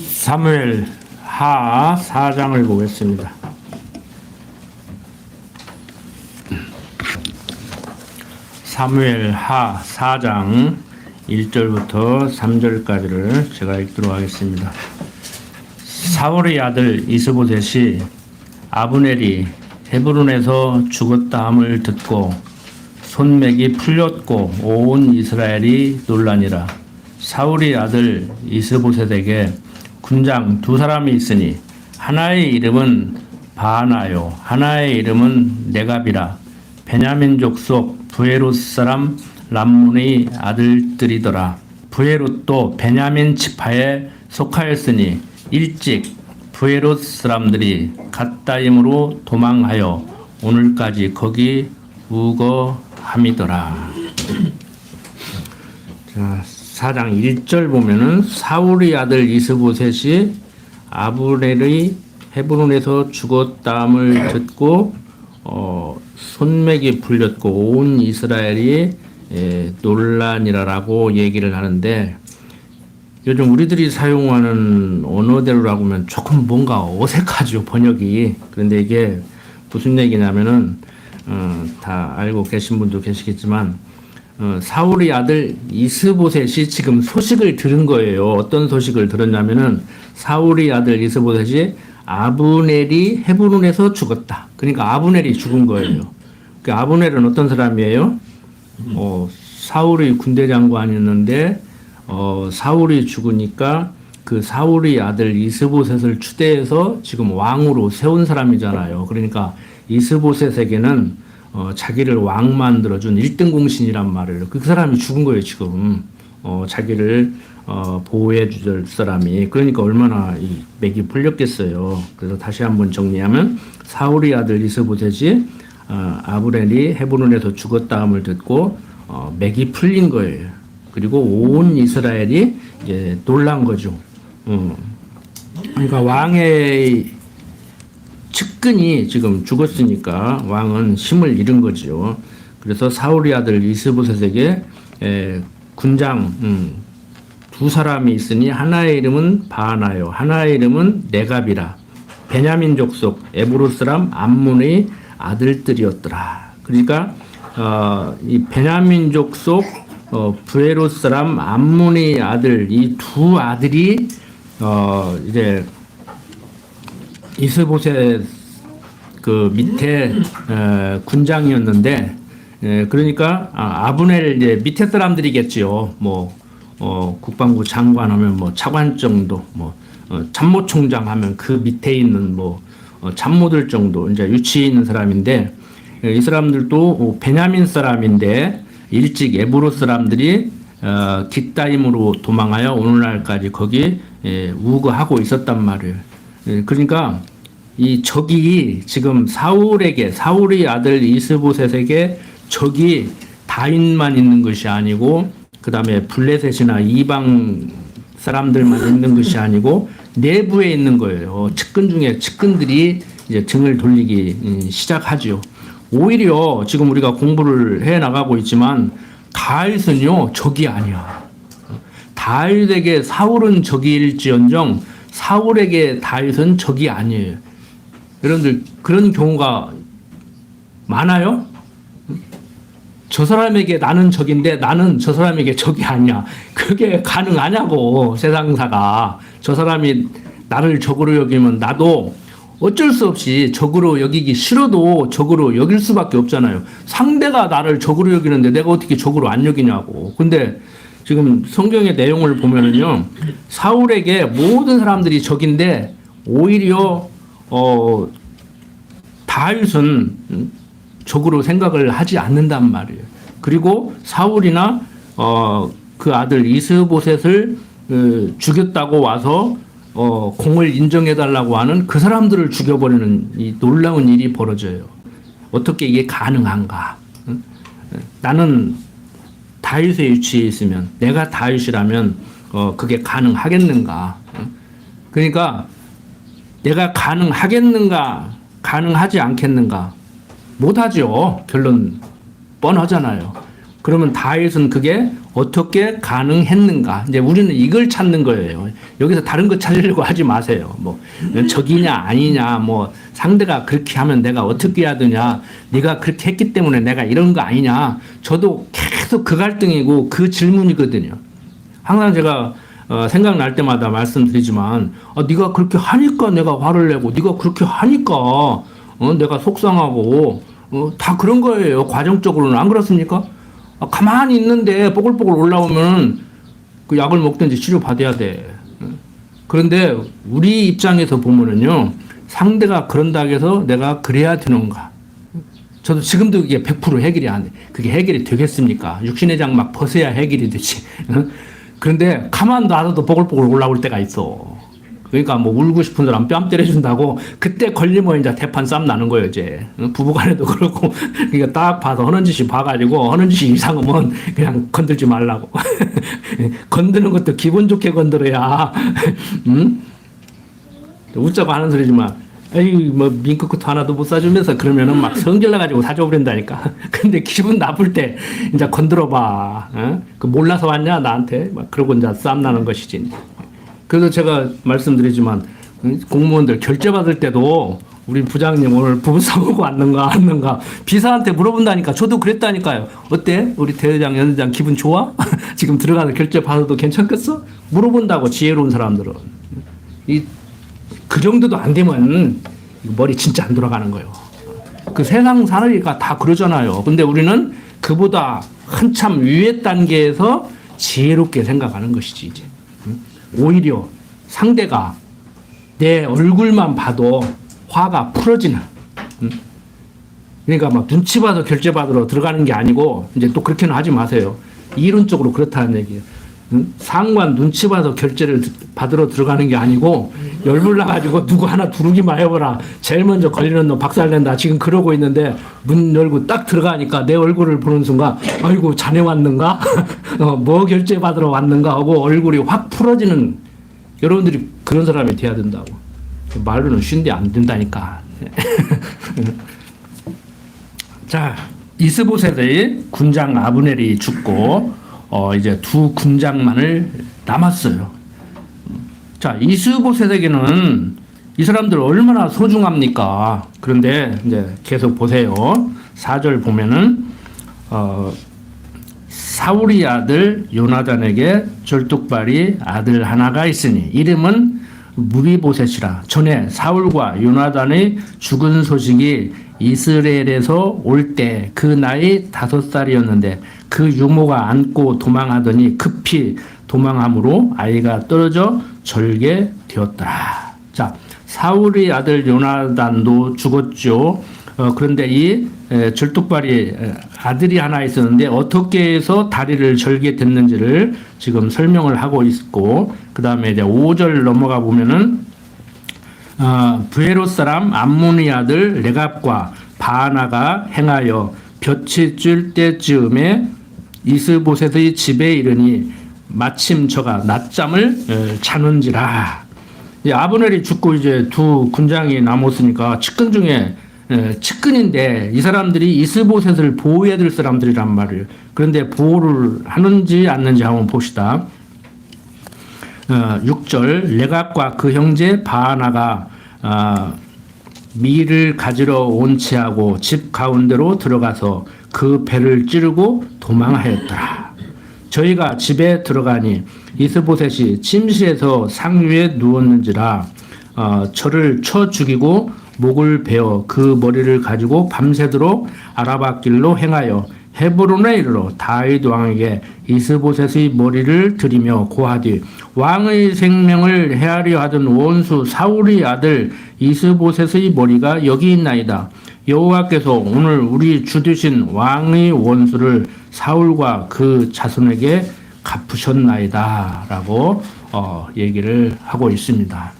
사무엘 하 4장을 보겠습니다. 사무엘 하 4장 1절부터 3절까지를 제가 읽도록 하겠습니다. 사울의 아들 이스보셋이 아브넬이 헤브론에서 죽었다 함을 듣고 손맥이 풀렸고 온 이스라엘이 놀라니라. 사울의 아들 이스보셋에게 군장 두 사람이 있으니 하나의 이름은 바하나요 하나의 이름은 네갑이라. 베냐민 족속 부에롯 사람 람몬의 아들들이더라. 부에롯도 베냐민 지파에 속하였으니 일찍 부에롯 사람들이 갓다임으로 도망하여 오늘까지 거기 우거함이더라. 자, 4장 1절 보면은 사울의 아들 이스보셋이 아브넬의 헤브론에서 죽었다함을 듣고 손맥이 풀렸고 온 이스라엘이 논란이라고 얘기를 하는데, 요즘 우리들이 사용하는 언어대로라고 하면 조금 뭔가 어색하죠, 번역이. 그런데 이게 무슨 얘기냐면은 다 알고 계신 분도 계시겠지만 사울의 아들 이스보셋이 지금 소식을 들은 거예요. 어떤 소식을 들었냐면은 사울의 아들 이스보셋이 아브넬이 헤브론에서 죽었다. 그러니까 아브넬이 죽은 거예요. 그 아브넬은 어떤 사람이에요? 사울의 군대 장관이었는데 사울이 죽으니까 그 사울의 아들 이스보셋을 추대해서 지금 왕으로 세운 사람이잖아요. 그러니까 이스보셋에게는 자기를 왕 만들어준 1등 공신이란 말을, 그 사람이 죽은 거예요 지금. 자기를 보호해 줄 사람이. 그러니까 얼마나 이 맥이 풀렸겠어요. 그래서 다시 한번 정리하면 사울의 아들 이스보셋이 아브넬이 헤브론에서 죽었다함을 듣고 맥이 풀린 거예요. 그리고 온 이스라엘이 이제 놀란 거죠. 그러니까 왕의 측근이 지금 죽었으니까 왕은 힘을 잃은 거죠. 그래서 사울의 아들 이스보셋에게 군장 두 사람이 있으니 하나의 이름은 바하나요 하나의 이름은 네갑이라. 베냐민 족속 에브롯 사람 암몬의 아들들이었더라. 그러니까 이 베냐민 족속 부에롯 사람 암몬의 아들, 이 두 아들이 이제 이스보셋 그 밑에 군장이었는데, 그러니까 아브넬 이제 밑에 사람들이겠지요. 국방부 장관 하면 차관 정도, 참모총장 하면 그 밑에 있는 참모들 정도 이제 위치에 있는 사람인데, 이 사람들도 베냐민 사람인데 일찍 에브롯 사람들이 깃다임으로 도망하여 오늘날까지 거기 우거하고 있었단 말이에요. 그러니까 이 적이 지금 사울의 아들 이스보셋에게 적이 다윗만 있는 것이 아니고, 그 다음에 블레셋이나 이방 사람들만 있는 것이 아니고 내부에 있는 거예요. 측근 중에 측근들이 이제 등을 돌리기 시작하죠. 오히려 지금 우리가 공부를 해 나가고 있지만 다윗은요 적이 아니야. 다윗에게 사울은 적일지언정 사울에게 다윗은 적이 아니에요. 여러분들 그런 경우가 많아요? 저 사람에게 나는 적인데 나는 저 사람에게 적이 아니야. 그게 가능하냐고. 세상사가. 저 사람이 나를 적으로 여기면 나도 어쩔 수 없이 적으로 여기기 싫어도 적으로 여길 수밖에 없잖아요. 상대가 나를 적으로 여기는데 내가 어떻게 적으로 안 여기냐고. 근데 지금 성경의 내용을 보면은요, 사울에게 모든 사람들이 적인데 오히려 다윗은 적으로 생각을 하지 않는단 말이에요. 그리고 사울이나 그 아들 이스보셋을 죽였다고 와서 공을 인정해달라고 하는 그 사람들을 죽여버리는 이 놀라운 일이 벌어져요. 어떻게 이게 가능한가? 나는 다윗의 위치에 있으면, 내가 다윗이라면 그게 가능하겠는가? 그러니까 내가 가능하겠는가? 가능하지 않겠는가? 못하죠. 결론 뻔하잖아요. 그러면 다윗은 그게 어떻게 가능했는가? 이제 우리는 이걸 찾는 거예요. 여기서 다른 거 찾으려고 하지 마세요. 뭐 적이냐 아니냐, 뭐 상대가 그렇게 하면 내가 어떻게 해야 되냐, 네가 그렇게 했기 때문에 내가 이런 거 아니냐. 저도 계속 그 갈등이고 그 질문이거든요. 항상 제가 생각날 때마다 말씀드리지만, 네가 그렇게 하니까 내가 화를 내고, 네가 그렇게 하니까 내가 속상하고, 다 그런 거예요. 과정적으로는. 안 그렇습니까? 가만히 있는데 뽀글뽀글 올라오면 그 약을 먹든지 치료받아야 돼. 그런데 우리 입장에서 보면은요, 상대가 그런다고 해서 내가 그래야 되는가? 저도 지금도 이게 100% 해결이 안 돼. 그게 해결이 되겠습니까? 육신의 장 막 벗어야 해결이 되지. 그런데 가만 놔둬도 뽀글뽀글 올라올 때가 있어. 그러니까 뭐 울고 싶은 사람 뺨 때려준다고 그때 걸리면 이제 대판 싸움 나는 거예요, 이제. 부부간에도 그렇고. 그러니까 딱 봐서 하는 짓이 봐가지고 하는 짓이 이상하면 그냥 건들지 말라고. 건드는 것도 기분 좋게 건드려야. 응? 웃자고 하는 소리지만, 에이, 뭐, 민크코트 하나도 못 사주면서 그러면은 막 성질나가지고 사줘버린다니까. 근데 기분 나쁠 때, 이제 건드려봐. 어? 그 몰라서 왔냐, 나한테? 막 그러고 이제 싸움 나는 것이지. 그래서 제가 말씀드리지만, 공무원들 결제 받을 때도 우리 부장님 오늘 부부싸움 왔는가, 안 왔는가, 비서한테 물어본다니까. 저도 그랬다니까요. 어때? 우리 대회장, 연회장 기분 좋아? 지금 들어가서 결제 받아도 괜찮겠어? 물어본다고, 지혜로운 사람들은. 그 정도도 안 되면 머리 진짜 안 돌아가는 거예요. 그 세상 사나이가 다 그러잖아요. 근데 우리는 그보다 한참 위의 단계에서 지혜롭게 생각하는 것이지, 이제. 오히려 상대가 내 얼굴만 봐도 화가 풀어지는. 그러니까 막 눈치 봐서 결제 받으러 들어가는 게 아니고, 이제 또 그렇게는 하지 마세요. 이론적으로 그렇다는 얘기예요. 상관 눈치 봐서 결제를 받으러 들어가는 게 아니고, 열불나가지고 누구 하나 두르기만 해보라. 제일 먼저 걸리는 놈 박살낸다. 지금 그러고 있는데 문 열고 딱 들어가니까 내 얼굴을 보는 순간, 아이고 자네 왔는가? 뭐 결제 받으러 왔는가 하고 얼굴이 확 풀어지는, 여러분들이 그런 사람이 돼야 된다고. 말로는 쉬운데 안 된다니까. 자, 이스보셋의 군장 아브넬이 죽고 이제 두 군장만을 남았어요. 자, 이스보셋에게는 이 사람들 얼마나 소중합니까? 그런데 이제 계속 보세요. 4절 보면은 사울이 아들 요나단에게 절뚝발이 아들 하나가 있으니 이름은 무비보셋이라. 전에 사울과 요나단의 죽은 소식이 이스라엘에서 올 때 그 나이 5살이었는데 그 유모가 안고 도망하더니 급히 도망함으로 아이가 떨어져 절개되었더라. 자, 사울의 아들 요나단도 죽었죠. 그런데 이 절뚝발이 아들이 하나 있었는데 어떻게 해서 다리를 절개됐는지를 지금 설명을 하고 있고, 그 다음에 이제 5절 넘어가 보면은 브에롯 사람 암몬의 아들 레갑과 바나가 행하여 볕이 뜰 때쯤에 이스보셋의 집에 이르니 마침 저가 낮잠을 자는지라. 아브넬이 죽고 이제 두 군장이 남았으니까 측근 중에 측근인데 이 사람들이 이스보셋을 보호해야 될 사람들이란 말이에요. 그런데 보호를 하는지 않는지 한번 봅시다. 6절 레갑과 그 형제 바나가 밀을 가지러 온 채하고 집 가운데로 들어가서 그 배를 찌르고 도망하였더라. 저희가 집에 들어가니 이스보셋이 침실에서 상류에 누웠는지라 저를 쳐 죽이고 목을 베어 그 머리를 가지고 밤새도록 아라바 길로 행하여 헤브론에 이르러 다윗 왕에게 이스보셋의 머리를 들이며 고하되 왕의 생명을 헤아려 하던 원수 사울의 아들 이스보셋의 머리가 여기 있나이다. 여호와께서 오늘 우리 주 되신 왕의 원수를 사울과 그 자손에게 갚으셨나이다 라고 얘기를 하고 있습니다.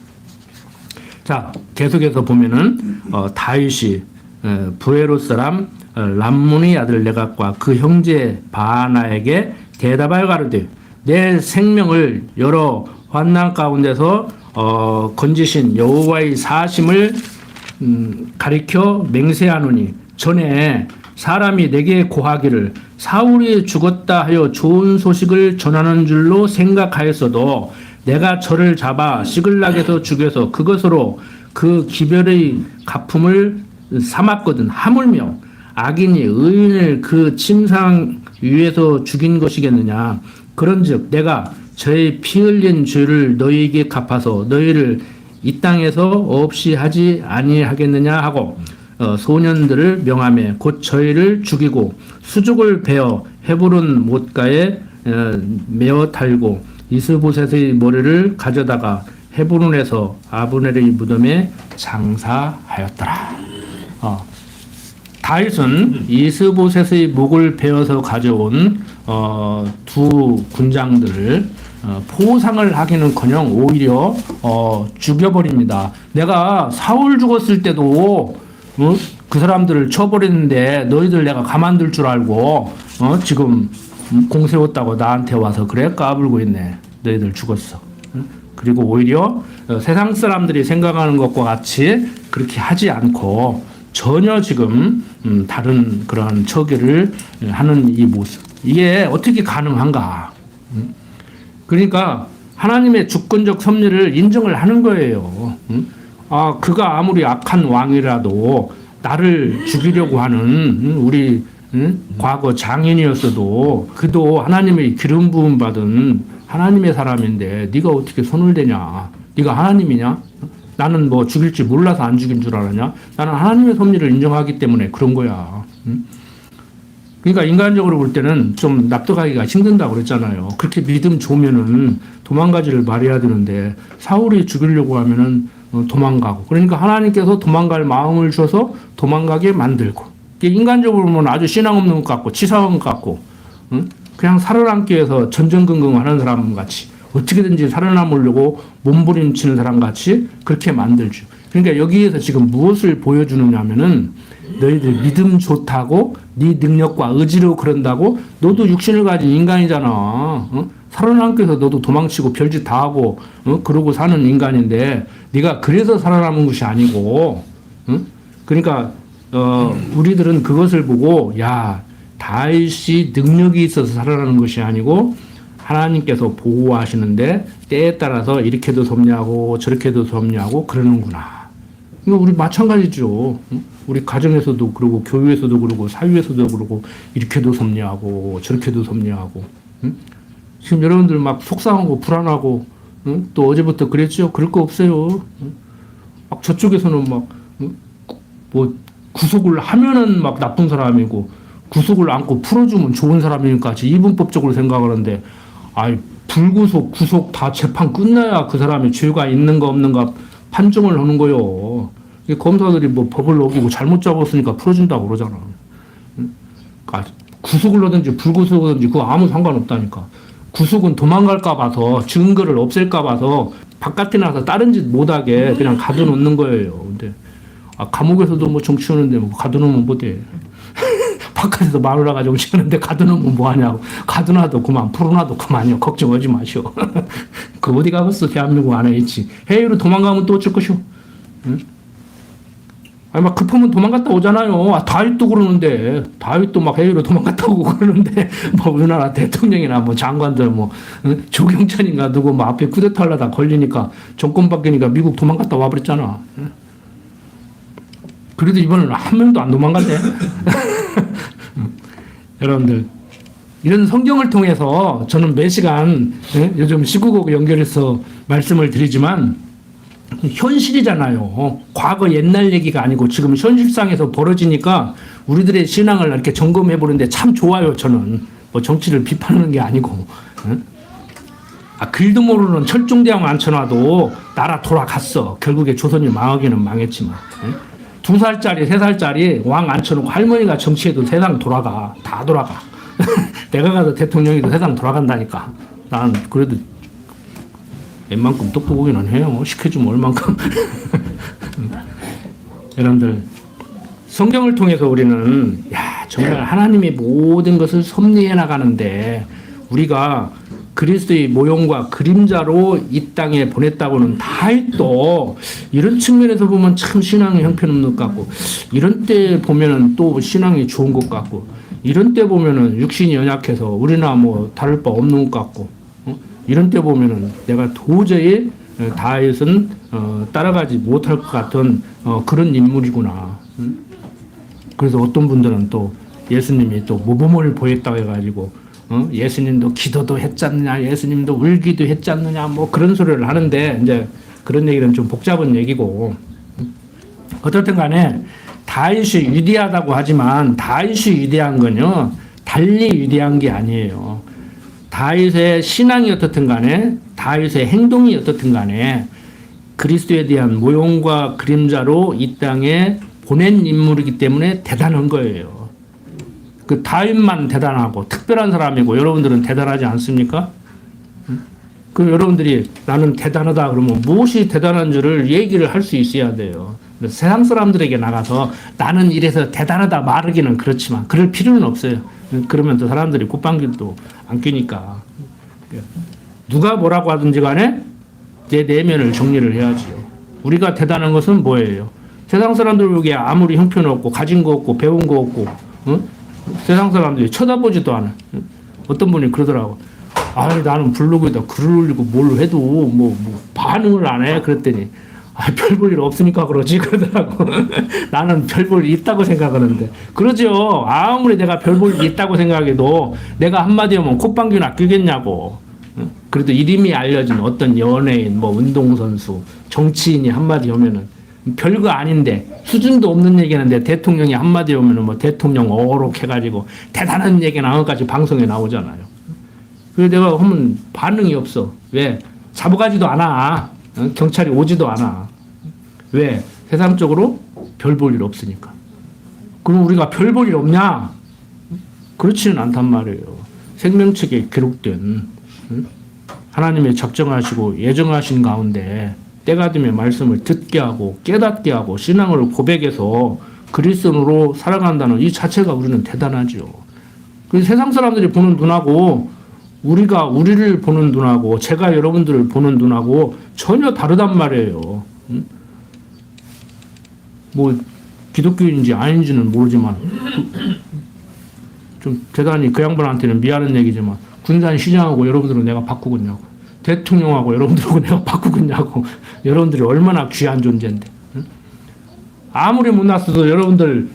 자, 계속해서 보면은 다윗이 브에롯 사람 람문의 아들 레갑과 그 형제 바나에게 대답하여 가로되 내 생명을 여러 환난 가운데서 건지신 여호와의 사심을 가리켜 맹세하노니 전에 사람이 내게 고하기를 사울이 죽었다 하여 좋은 소식을 전하는 줄로 생각하였어도 내가 저를 잡아 시글락에서 죽여서 그것으로 그 기별의 갚음을 삼았거든. 하물며 악인이 의인을 그 침상 위에서 죽인 것이겠느냐. 그런즉 내가 저의 피 흘린 죄를 너희에게 갚아서 너희를 이 땅에서 없이 하지 아니하겠느냐 하고 소년들을 명하며 곧 저희를 죽이고 수족을 베어 헤브론 못가에 메어 달고 이스보셋의 머리를 가져다가 헤브론에서 아브넬의 무덤에 장사하였더라. 다윗은 이스보셋의 목을 베어서 가져온 두 군장들을 포상을 하기는커녕 오히려 죽여버립니다. 내가 사울 죽었을 때도 그 사람들을 쳐버리는데 너희들 내가 가만둘 줄 알고 지금 공 세웠다고 나한테 와서 그래 까불고 있네. 너희들 죽었어. 그리고 오히려 세상 사람들이 생각하는 것과 같이 그렇게 하지 않고 전혀 지금 다른 그런 처계를 하는 이 모습. 이게 어떻게 가능한가? 그러니까 하나님의 주권적 섭리를 인정을 하는 거예요. 그가 아무리 악한 왕이라도 나를 죽이려고 하는 우리 과거 장인이었어도 그도 하나님의 기름 부음 받은 하나님의 사람인데 네가 어떻게 손을 대냐? 네가 하나님이냐? 나는 뭐 죽일지 몰라서 안 죽인 줄 알았냐? 나는 하나님의 섭리를 인정하기 때문에 그런 거야. 그러니까 인간적으로 볼 때는 좀 납득하기가 힘든다고 그랬잖아요. 그렇게 믿음 좋으면은 도망가지를 말해야 되는데 사울이 죽이려고 하면은 도망가고. 그러니까 하나님께서 도망갈 마음을 줘서 도망가게 만들고. 인간적으로 보면 아주 신앙 없는 것 같고 치사한 것 같고 그냥 살아남기 위해서 전전긍긍 하는 사람 같이 어떻게든지 살아남으려고 몸부림치는 사람 같이 그렇게 만들죠. 그러니까 여기에서 지금 무엇을 보여주느냐 하면은 너희들 믿음 좋다고 네 능력과 의지로 그런다고 너도 육신을 가진 인간이잖아. 살아남기 위해서 너도 도망치고 별짓 다 하고 그러고 사는 인간인데 네가 그래서 살아남은 것이 아니고 그러니까 우리들은 그것을 보고 야 다윗이 능력이 있어서 살아나는 것이 아니고 하나님께서 보호하시는데 때에 따라서 이렇게도 섭리하고 저렇게도 섭리하고 그러는구나. 이거 우리 마찬가지죠. 우리 가정에서도 그러고 교회에서도 그러고 사회에서도 그러고 이렇게도 섭리하고 저렇게도 섭리하고 지금 여러분들 막 속상하고 불안하고 또 어제부터 그랬죠. 그럴 거 없어요. 막 저쪽에서는 막 뭐 구속을 하면은 막 나쁜 사람이고 구속을 안고 풀어주면 좋은 사람이니까 이분법적으로 생각하는데 불구속, 구속 다 재판 끝나야 그 사람이 죄가 있는가 없는가 판정을 하는 거요. 검사들이 뭐 법을 어기고 잘못 잡았으니까 풀어준다고 그러잖아. 그러니까 구속을 하든지 불구속을 하든지 그거 아무 상관없다니까. 구속은 도망갈까 봐서 증거를 없앨까 봐서 바깥에 나가서 다른 짓 못하게 그냥 가둬놓는 거예요. 근데 감옥에서도 뭐 정치하는데 뭐 가둬놓으면 못해. 바깥에서 마누라가 정치하는데 가둬놓으면 뭐하냐고. 가둬놔도 그만, 풀어놔도 그만이요. 걱정하지 마시오. 그 어디 가겠어. 대한민국 안에 있지. 해외로 도망가면 또 어쩔 것이오. 응? 막 급하면 도망갔다 오잖아요. 다윗도 그러는데, 다윗도 막 해외로 도망갔다 오고 그러는데, 뭐 우리나라 대통령이나 뭐 장관들 뭐, 조경천인가 누구 뭐 앞에 쿠데타 하려다 걸리니까 정권 바뀌니까 미국 도망갔다 와버렸잖아. 그래도 이번에는 한 명도 안 도망갔네. 여러분들, 이런 성경을 통해서 저는 매 시간 요즘 시국하고 연결해서 말씀을 드리지만 현실이잖아요. 과거 옛날 얘기가 아니고 지금 현실상에서 벌어지니까 우리들의 신앙을 이렇게 점검해 보는데 참 좋아요. 저는 뭐 정치를 비판하는 게 아니고 글도 모르는 철종대왕 앉혀놔도 나라 돌아갔어. 결국에 조선이 망하기는 망했지만 2살짜리 3살짜리 왕 앉혀놓고 할머니가 정치해도 세상 돌아가. 다 돌아가. 내가 가서 대통령이도 세상 돌아간다니까. 난 그래도 웬만큼 똑똑하기는 해요. 시켜주면 얼만큼. 여러분들, 성경을 통해서 우리는 정말 하나님이 모든 것을 섭리해 나가는데 우리가 그리스도의 모형과 그림자로 이 땅에 보냈다고는 다 해도 이런 측면에서 보면 참 신앙이 형편없는 것 같고, 이런 때 보면은 또 신앙이 좋은 것 같고, 이런 때 보면은 육신이 연약해서 우리나 뭐 다를 바 없는 것 같고, 이런 때 보면은 내가 도저히 다윗은 따라가지 못할 것 같은 그런 인물이구나. 그래서 어떤 분들은 또 예수님이 또 모범을 보였다고 해가지고 예수님도 기도도 했잖느냐, 예수님도 울기도 했잖느냐, 뭐 그런 소리를 하는데, 이제 그런 얘기는 좀 복잡한 얘기고, 어떻든 간에 다윗이 위대하다고 하지만 다윗이 위대한 건요 달리 위대한 게 아니에요. 다윗의 신앙이 어떻든 간에, 다윗의 행동이 어떻든 간에 그리스도에 대한 모형과 그림자로 이 땅에 보낸 인물이기 때문에 대단한 거예요. 그 다윗만 대단하고 특별한 사람이고 여러분들은 대단하지 않습니까? 그 여러분들이 나는 대단하다 그러면 무엇이 대단한 줄을 얘기를 할 수 있어야 돼요. 세상 사람들에게 나가서 나는 이래서 대단하다 말하기는 그렇지만 그럴 필요는 없어요. 그러면 또 사람들이 콧방귀도 안 뀌니까. 누가 뭐라고 하든지 간에 내 내면을 정리를 해야지요. 우리가 대단한 것은 뭐예요? 세상 사람들에게 아무리 형편없고 가진 거 없고 배운 거 없고 세상 사람들이 쳐다보지도 않아. 어떤 분이 그러더라고. 나는 블로그에다 글을 올리고 뭘 해도 뭐 반응을 안 해. 그랬더니 별 볼 일 없으니까 그러지 그러더라고. 나는 별 볼 일 있다고 생각하는데 그러죠. 아무리 내가 별 볼 일 있다고 생각해도 내가 한마디 하면 콧방귀나 끼겠냐고. 그래도 이름이 알려진 어떤 연예인, 뭐 운동선수, 정치인이 한마디 하면은 별거 아닌데 수준도 없는 얘기하는데 대통령이 한마디 하면은 뭐 대통령 어록해가지고 대단한 얘기 나온까지 방송에 나오잖아요. 그래서 내가 하면 반응이 없어. 왜? 잡아가지도 않아. 경찰이 오지도 않아. 왜? 세상적으로 별 볼 일 없으니까. 그럼 우리가 별 볼 일 없냐? 그렇지는 않단 말이에요. 생명책에 기록된 하나님의 작정하시고 예정하신 가운데 때가 되면 말씀을 듣게 하고 깨닫게 하고 신앙을 고백해서 그리스도로 살아간다는 이 자체가 우리는 대단하죠. 그래서 세상 사람들이 보는 눈하고 우리가 우리를 보는 눈하고 제가 여러분들을 보는 눈하고 전혀 다르단 말이에요. 뭐 기독교인지 아닌지는 모르지만 좀 대단히 그 양반한테는 미안한 얘기지만 군산 시장하고 여러분들은 내가 바꾸겠냐고, 대통령하고 여러분들하고 내가 바꾸겠냐고. 여러분들이 얼마나 귀한 존재인데. 아무리 못났어도 여러분들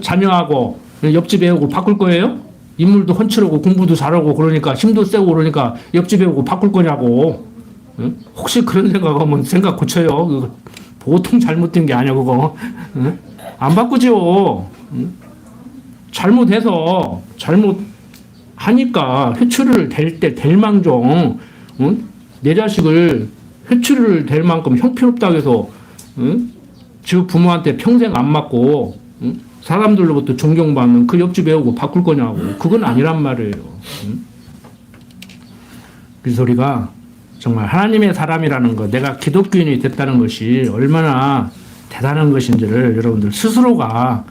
자녀하고 옆집 애하고 바꿀 거예요? 인물도 훤칠하고 공부도 잘하고 그러니까 힘도 세고 그러니까 옆집 애하고 바꿀 거냐고. 혹시 그런 생각하면 생각 고쳐요. 보통 잘못된 게 아니야 그거. 안 바꾸죠. 잘못해서 잘못하니까 회초리를 댈 때 댈 망정 내 자식을 회초리를 댈 만큼 형편없다고 해서 지 부모한테 평생 안 맞고 사람들로부터 존경받는 그 옆집 애하고 바꿀 거냐고. 그건 아니란 말이에요. 그래서 우리가 정말 하나님의 사람이라는 것, 내가 기독교인이 됐다는 것이 얼마나 대단한 것인지를 여러분들 스스로가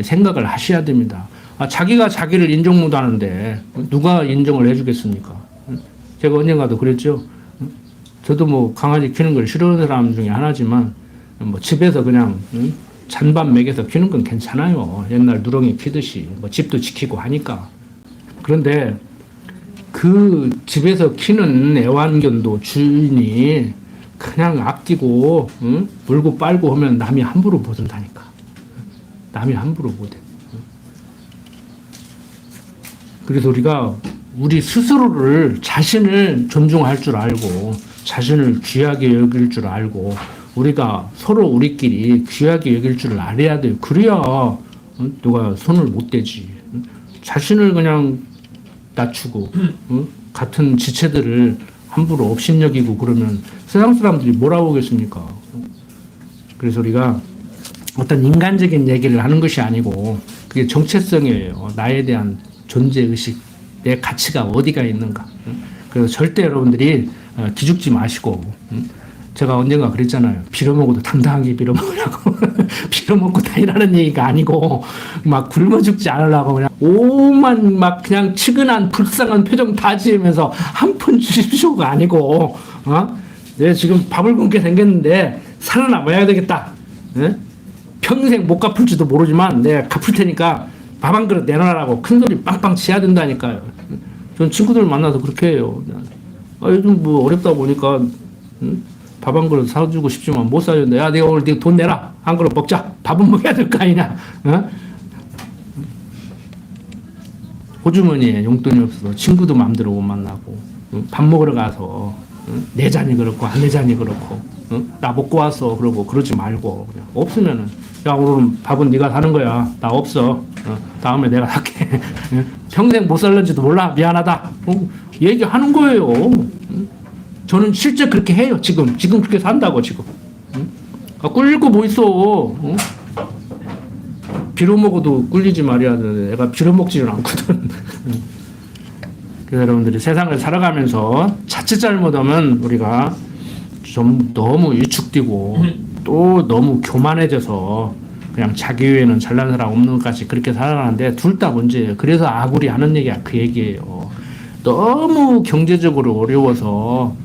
생각을 하셔야 됩니다. 자기가 자기를 인정 못하는데 누가 인정을 해주겠습니까? 제가 언젠가도 그랬죠. 저도 뭐 강아지 키우는 걸 싫어하는 사람 중에 하나지만 뭐 집에서 그냥 잔반 먹여서 키우는 건 괜찮아요. 옛날 누렁이 키듯이 뭐 집도 지키고 하니까. 그런데 그 집에서 키는 애완견도 주인이 그냥 아끼고 물고 빨고 하면 남이 함부로 못한다니까. 남이 함부로 못해. 그래서 우리가 우리 스스로를 자신을 존중할 줄 알고 자신을 귀하게 여길 줄 알고 우리가 서로 우리끼리 귀하게 여길 줄 알아야 돼요. 그래야 누가 손을 못 대지. 자신을 그냥 낮추고 같은 지체들을 함부로 업신여기고 그러면 세상 사람들이 뭐라고 하겠습니까? 그래서 우리가 어떤 인간적인 얘기를 하는 것이 아니고 그게 정체성이에요. 나에 대한 존재의식, 내 가치가 어디가 있는가. 그래서 절대 여러분들이 기죽지 마시고 제가 언젠가 그랬잖아요. 빌어먹어도 당당하게 빌어먹으라고. 빌어먹고 다니라는 얘기가 아니고, 막 굶어 죽지 않으려고 그냥 오만 막 그냥 측은한 불쌍한 표정 다 지으면서 한 푼 주십시오가 아니고, 내가 지금 밥을 굶게 생겼는데 살아남아야 되겠다. 예? 평생 못 갚을지도 모르지만 내가 갚을 테니까 밥 한 그릇 내놔라고 큰 소리 빵빵 치야 된다니까요. 전 친구들 만나서 그렇게 해요. 요즘 뭐 어렵다 보니까, 밥 한 그릇 사주고 싶지만 못 사준다. 야, 내가 오늘 네가 돈 내라. 한 그릇 먹자. 밥은 먹어야 될 거 아니냐. 호주머니에 용돈이 없어서 친구도 마음대로 못 만나고, 밥 먹으러 가서, 내 잔이 그렇고, 안 내 잔이 그렇고, 나 먹고 왔어. 그러고 그러지 말고, 그냥 없으면은, 야, 오늘은 밥은 네가 사는 거야. 나 없어. 다음에 내가 살게. 평생 못 살는지도 몰라. 미안하다. 얘기하는 거예요. 저는 실제 그렇게 해요. 지금 그렇게 산다고 지금. 꿀릴 거 뭐 있어. 빌어먹어도 꿀리지 말이야. 내가 빌어먹지는 않거든. 그래서 여러분들이 세상을 살아가면서 자칫 잘못하면 우리가 좀 너무 위축되고 또 너무 교만해져서 그냥 자기 외에는 잘난 사람 없는 것까지 그렇게 살아가는데 둘 다 문제예요. 그래서 아굴이 하는 얘기가 그 얘기예요. 너무 경제적으로 어려워서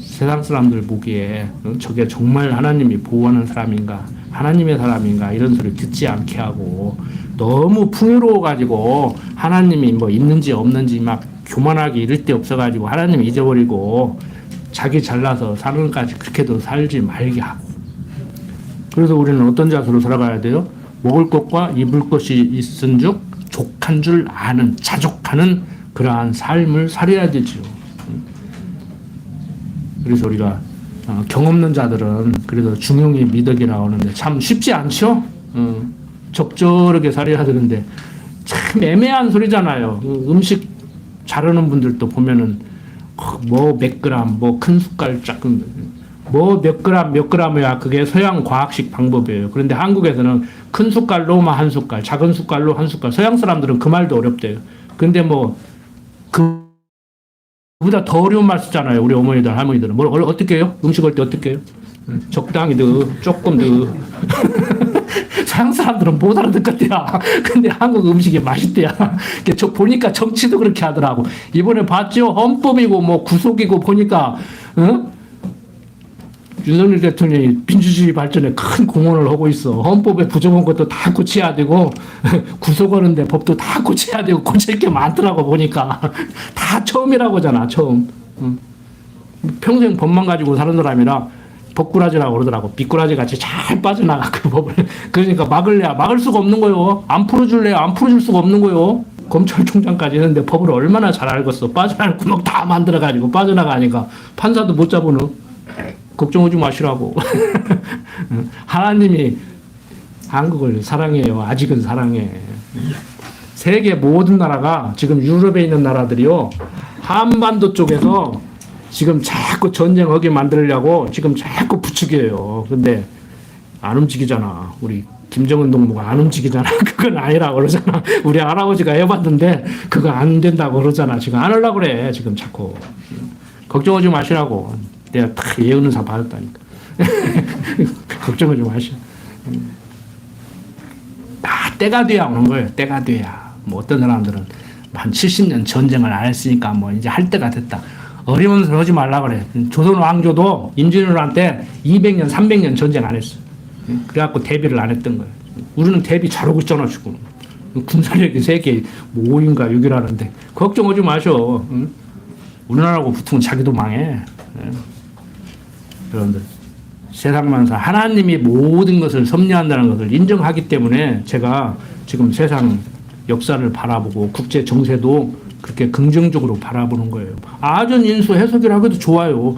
세상 사람들 보기에 저게 정말 하나님이 보호하는 사람인가, 하나님의 사람인가 이런 소리 듣지 않게 하고 너무 풍요로워가지고 하나님이 뭐 있는지 없는지 막 교만하게 이럴 데 없어가지고 하나님 잊어버리고 자기 잘나서 사는 것까지 그렇게도 살지 말게 하고. 그래서 우리는 어떤 자세로 살아가야 돼요? 먹을 것과 입을 것이 있은즉 족한 줄 아는, 자족하는 그러한 삶을 살아야 되죠. 그래서 우리가 경없는 자들은 그래도 중용이 미덕이라고 하는데 참 쉽지 않죠? 적절하게 살아야 되는데 참 애매한 소리잖아요. 음식 자르는 분들도 보면은 뭐 몇 그램, 뭐 큰 숟갈 작은 뭐 몇 그램 몇 그램이야 그게 서양 과학식 방법이에요. 그런데 한국에서는 큰 숟갈로만 한 숟갈, 작은 숟갈로 한 숟갈. 서양 사람들은 그 말도 어렵대요. 근데 뭐 그보다 더 어려운 말 쓰잖아요. 우리 어머니들, 할머니들은. 뭘 어떻게 해요? 음식 할 때 어떻게 해요? 적당히 더, 조금 더. 서양 사람들은 못 알아듣겠대요. 근데 한국 음식이 맛있대요. 저 보니까 정치도 그렇게 하더라고. 이번에 봤죠? 헌법이고 뭐 구속이고 보니까, 윤석열 대통령이 민주주의 발전에 큰 공헌을 하고 있어. 헌법에 부정한 것도 다 고쳐야 되고, 구속하는데 법도 다 고쳐야 되고, 고칠 게 많더라고, 보니까. 다 처음이라고잖아, 처음. 평생 법만 가지고 사는 사람이라 법꾸라지라고 그러더라고. 미꾸라지 같이 잘 빠져나가, 그 법을. 그러니까 막을 수가 없는 거요. 안 풀어줄래야 안 풀어줄 수가 없는 거요. 검찰총장까지 했는데 법을 얼마나 잘 알겠어. 빠져나갈 구멍 다 만들어가지고 빠져나가니까 판사도 못 잡으는. 걱정하지 마시라고. 하나님이 한국을 사랑해요. 아직은 사랑해. 세계 모든 나라가 지금 유럽에 있는 나라들이요. 한반도 쪽에서 지금 자꾸 전쟁하게 만들려고 지금 자꾸 부추겨요. 근데 안 움직이잖아. 우리 김정은 동무가 안 움직이잖아. 그건 아니라고 그러잖아. 우리 할아버지가 해봤는데 그거 안 된다고 그러잖아. 지금 안 하려고 그래. 지금 자꾸. 걱정하지 마시라고. 내가 다 예언의사 받았다니까. 걱정하지 마시오. 때가 돼야 오는 거예요. 때가 돼야. 뭐 어떤 사람들은 한 70년 전쟁을 안 했으니까 뭐 이제 할 때가 됐다. 어려운 소리 하지 말라 그래. 조선 왕조도 임진왜란때 200년, 300년 전쟁 안 했어. 그래갖고 대비를 안 했던 거예요. 우리는 대비 잘하고 있잖아, 지금. 군사력이 세계 5인가 6이라는데. 걱정하지 마셔. 우리나라하고 붙으면 자기도 망해. 여러분들 세상만사 하나님이 모든 것을 섭리한다는 것을 인정하기 때문에 제가 지금 세상 역사를 바라보고 국제 정세도 그렇게 긍정적으로 바라보는 거예요. 아전 인수 해석이라 해도 좋아요.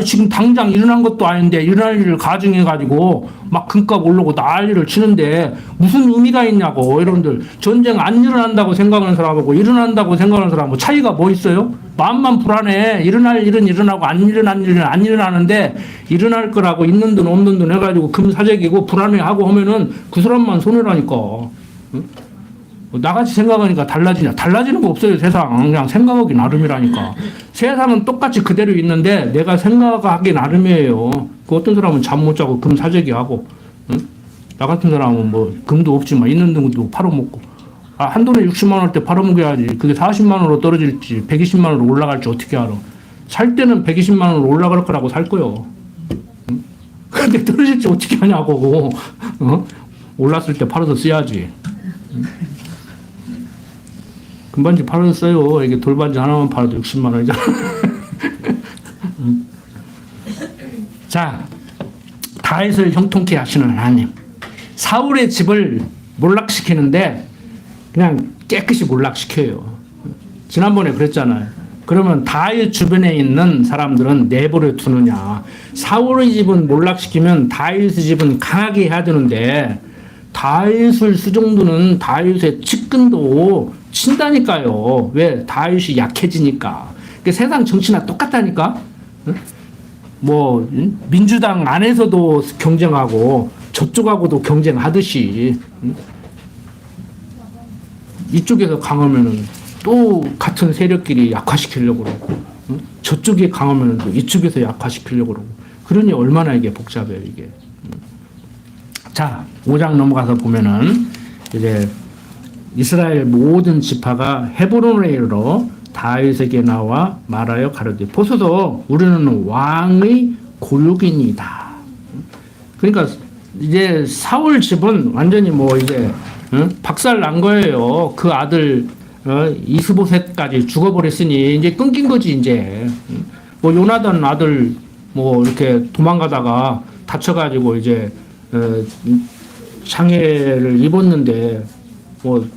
지금 당장 일어난 것도 아닌데 일어날 일을 가정해가지고 막 금값 오르고 난리를 치는데 무슨 의미가 있냐고. 여러분들 전쟁 안 일어난다고 생각하는 사람하고 일어난다고 생각하는 사람하고 차이가 뭐 있어요? 마음만 불안해. 일어날 일은 일어나고 안 일어난 일은 안 일어나는데 일어날 거라고 있는 돈 없는 돈 해가지고 금사재기고 불안해하고 하면은 그 사람만 손해라니까. 응? 나같이 생각하니까 달라지냐? 달라지는 거 없어요. 세상 그냥 생각하기 나름이라니까. 세상은 똑같이 그대로 있는데 내가 생각하기 나름이에요. 그 어떤 사람은 잠 못 자고 금 사재기 하고, 응? 나 같은 사람은 뭐 금도 없지만 있는 돈도 팔아먹고. 한 돈에 60만 원대 팔아먹어야지. 그게 40만 원으로 떨어질지 120만 원으로 올라갈지 어떻게 알아? 살 때는 120만 원으로 올라갈 거라고 살 거요. 응? 근데 떨어질지 어떻게 하냐고. 어? 올랐을 때 팔아서 써야지. 응? 금반지 팔아서 써요. 이게 돌반지 하나만 팔아도 60만 원이잖아. 자, 다윗을 형통케 하시는 하나님. 사울의 집을 몰락시키는데 그냥 깨끗이 몰락시켜요. 지난번에 그랬잖아요. 그러면 다윗 주변에 있는 사람들은 내버려 두느냐. 사울의 집은 몰락시키면 다윗의 집은 강하게 해야 되는데 다윗을 수정도는 다윗의 측근도 친다니까요. 왜? 다윗이 약해지니까. 그러니까 세상 정치나 똑같다니까. 뭐 민주당 안에서도 경쟁하고 저쪽하고도 경쟁하듯이 이쪽에서 강하면은 또 같은 세력끼리 약화시키려고 그러고 저쪽이 강하면은 또 이쪽에서 약화시키려고 그러고 그러니 얼마나 이게 복잡해요 이게. 자, 5장 넘어가서 보면은 이제 이스라엘 모든 지파가 헤브론에 이르러 다윗에게 나와 말하여 가로되 보소서 우리는 왕의 고육이니이다. 그러니까 이제 사울 집은 완전히 뭐 이제 박살 난 거예요. 그 아들 이스보셋까지 죽어버렸으니 이제 끊긴 거지 이제. 뭐 요나단 아들 뭐 이렇게 도망가다가 다쳐가지고 이제 장애를 입었는데 뭐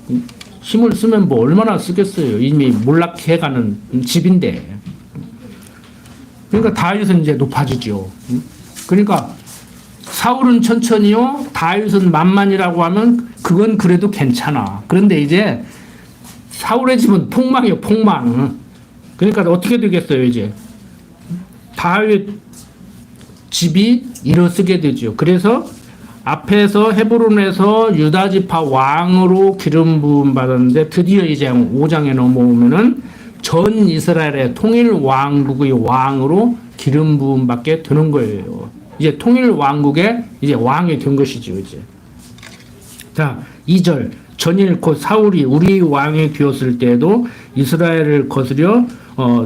힘을 쓰면 뭐 얼마나 쓰겠어요. 이미 몰락해가는 집인데. 그러니까 다윗은 이제 높아지죠. 그러니까 사울은 천천히요, 다윗은 만만이라고 하면 그건 그래도 괜찮아. 그런데 이제 사울의 집은 폭망이요, 폭망. 그러니까 어떻게 되겠어요, 이제 다윗 집이 일어서게 되죠. 그래서 앞에서 헤브론에서 유다 지파 왕으로 기름 부음 받았는데 드디어 이제 5장에 넘어오면은 전 이스라엘의 통일 왕국의 왕으로 기름 부음 받게 되는 거예요. 이제 통일 왕국의 이제 왕이 된 것이죠, 이제. 자, 2절. 전일 곧 사울이 우리 왕이 되었을 때에도 이스라엘을 거스려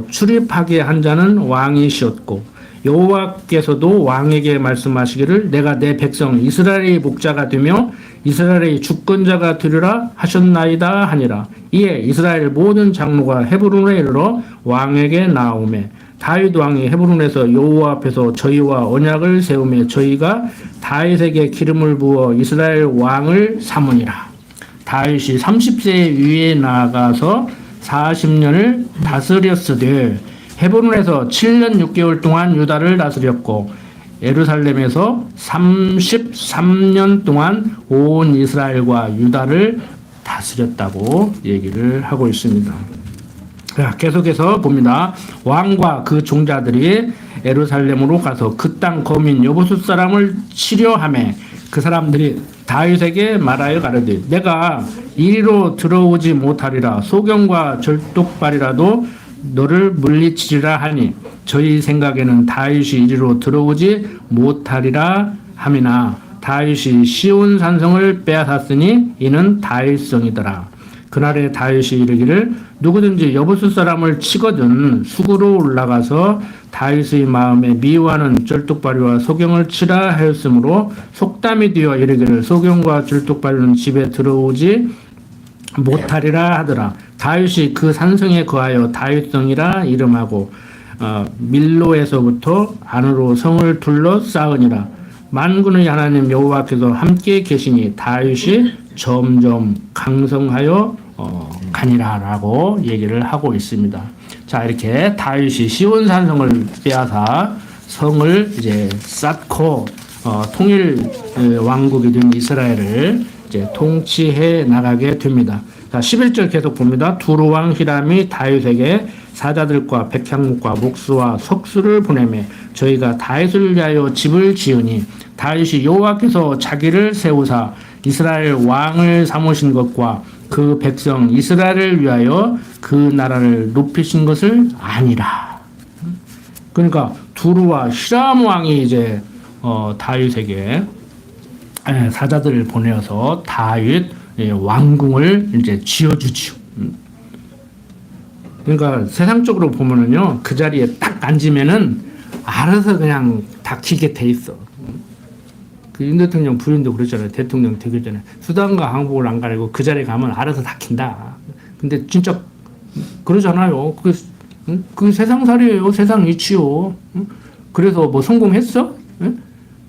출입하게 한 자는 왕이시었고 여호와께서도 왕에게 말씀하시기를 내가 내 백성 이스라엘의 목자가 되며 이스라엘의 주권자가 되리라 하셨나이다 하니라. 이에 이스라엘 모든 장로가 헤브론에 이르러 왕에게 나오매 다윗 왕이 헤브론에서 여호와 앞에서 저희와 언약을 세우며 저희가 다윗에게 기름을 부어 이스라엘 왕을 삼으니라. 다윗이 30세 위에 나아가서 40년을 다스렸으되 헤브론에서 7년 6개월 동안 유다를 다스렸고 예루살렘에서 33년 동안 온 이스라엘과 유다를 다스렸다고 얘기를 하고 있습니다. 자, 계속해서 봅니다. 왕과 그 종자들이 예루살렘으로 가서 그 땅 거민 여부수 사람을 치려하매 그 사람들이 다윗에게 말하여 가르되 내가 이리로 들어오지 못하리라 소경과 절독발이라도 너를 물리치리라 하니 저희 생각에는 다윗이 이리로 들어오지 못하리라 함이나 다윗이 시온 산성을 빼앗았으니 이는 다윗성이더라. 그날에 다윗이 이르기를 누구든지 여부수 사람을 치거든 수구로 올라가서 다윗의 마음에 미워하는 절뚝발이와 소경을 치라 하였으므로 속담이 되어 이르기를 소경과 절뚝발이는 집에 들어오지 못하리라 하더라. 다윗이 그 산성에 거하여 다윗성이라 이름하고 밀로에서부터 안으로 성을 둘러 쌓으니라. 만군의 하나님 여호와께서 함께 계시니 다윗이 점점 강성하여 가니라라고 얘기를 하고 있습니다. 자, 이렇게 다윗이 시온 산성을 빼앗아 성을 이제 쌓고 통일 왕국이 된 이스라엘을 이제 통치해 나가게 됩니다. 자, 11절 계속 봅니다. 두루 왕 히람이 다윗에게 사자들과 백향목과 목수와 석수를 보내매 저희가 다윗을 위하여 집을 지으니 다윗이 여호와께서 자기를 세우사 이스라엘 왕을 삼으신 것과 그 백성 이스라엘을 위하여 그 나라를 높이신 것을 아니라. 그러니까 두루와 히람 왕이 이제 다윗에게 사자들을 보내어서 다윗 왕궁을 이제 지어주지요. 그러니까 세상적으로 보면은요, 그 자리에 딱 앉으면은 알아서 그냥 닥치게 돼 있어. 그 윤 대통령 부인도 그랬잖아요. 대통령 되기 전에 수단과 항복을 안 가리고 그 자리에 가면 알아서 닥친다. 근데 진짜 그러잖아요. 그 세상살이에요. 세상 이치요. 그래서 뭐 성공했어?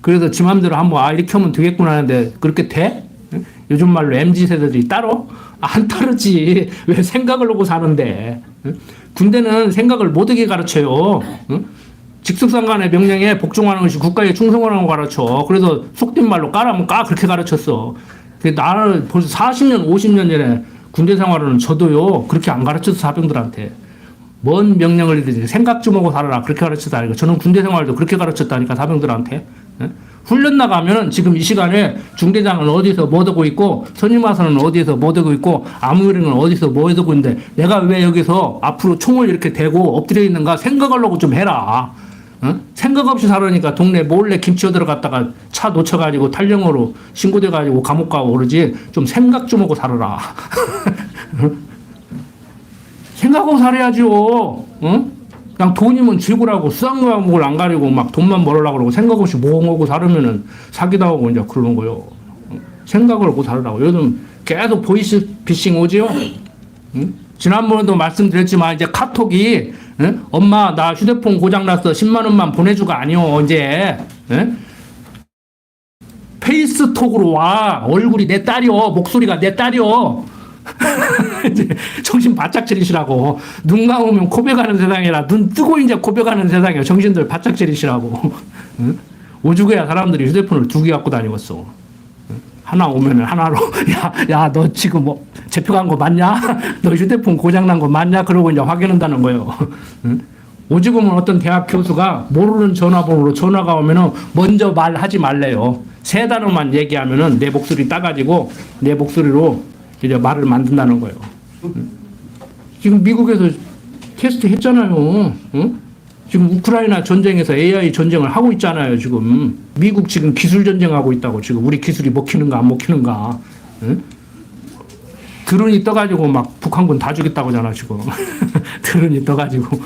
그래서 지 맘대로 한번 이렇게 하면 되겠구나 하는데 그렇게 돼? 요즘 말로 MZ 세대들이 따로? 안 따르지. 왜 생각을 하고 사는데? 군대는 생각을 못하게 가르쳐요. 직속상관의 명령에 복종하는 것이 국가에 충성하는 거 가르쳐. 그래서 속된 말로 까라면 까 그렇게 가르쳤어. 나는 벌써 40년, 50년 전에 군대 생활은 저도요 그렇게 안 가르쳐서 사병들한테 뭔 명령을 해드리지 생각 좀 하고 살아라 그렇게 가르쳤다니까. 저는 군대 생활도 그렇게 가르쳤다니까 사병들한테. 훈련 나가면은 지금 이 시간에 중대장은 어디서 뭐 하고 있고 선임하선은 어디서 뭐 하고 있고 아무리는 어디서 뭐 하고 있는데 내가 왜 여기서 앞으로 총을 이렇게 대고 엎드려 있는가 생각하려고 좀 해라. 생각 없이 살으니까 동네 몰래 김치 얻으러 갔다가 차 놓쳐가지고 탈령으로 신고돼가지고 감옥 가고 그러지. 좀 생각 좀 하고 살아라. 생각하고 살아야죠. 그냥 돈이면 즐거라고 수상과목을 안 가리고 막 돈만 벌으려고 그러고 생각 없이 몽하고 살으면은 사기당하고 이제 그러는 거요. 생각을 하고 살으라고. 요즘 계속 보이스피싱 오지요. 지난번에도 말씀드렸지만 이제 카톡이 엄마 나 휴대폰 고장났어 10만 원만 보내주가 아니요 이제 페이스톡으로 와. 얼굴이 내 딸이요 목소리가 내 딸이요. 이제 정신 바짝 차리시라고. 눈 감으면 고백하는 세상이라 눈 뜨고 이제 고백하는 세상이야. 정신들 바짝 차리시라고. 오죽해야 사람들이 휴대폰을 2개 갖고 다니겠어. 하나 오면은 하나로 야 너 지금 뭐 잡혀간 거 맞냐? 너 휴대폰 고장난 거 맞냐? 그러고 이제 확인한다는 거예요. 오죽하면 어떤 대학 교수가 모르는 전화번호로 전화가 오면은 먼저 말하지 말래요. 3단어만 얘기하면은 내 목소리 따가지고 내 목소리로 이제 말을 만든다는 거예요. 지금 미국에서 테스트 했잖아요. 지금 우크라이나 전쟁에서 AI 전쟁을 하고 있잖아요. 지금 미국 지금 기술 전쟁하고 있다고. 지금 우리 기술이 먹히는가 안 먹히는가. 드론이 떠가지고 막 북한군 다 죽였다고 하잖아 지금. 드론이 떠가지고.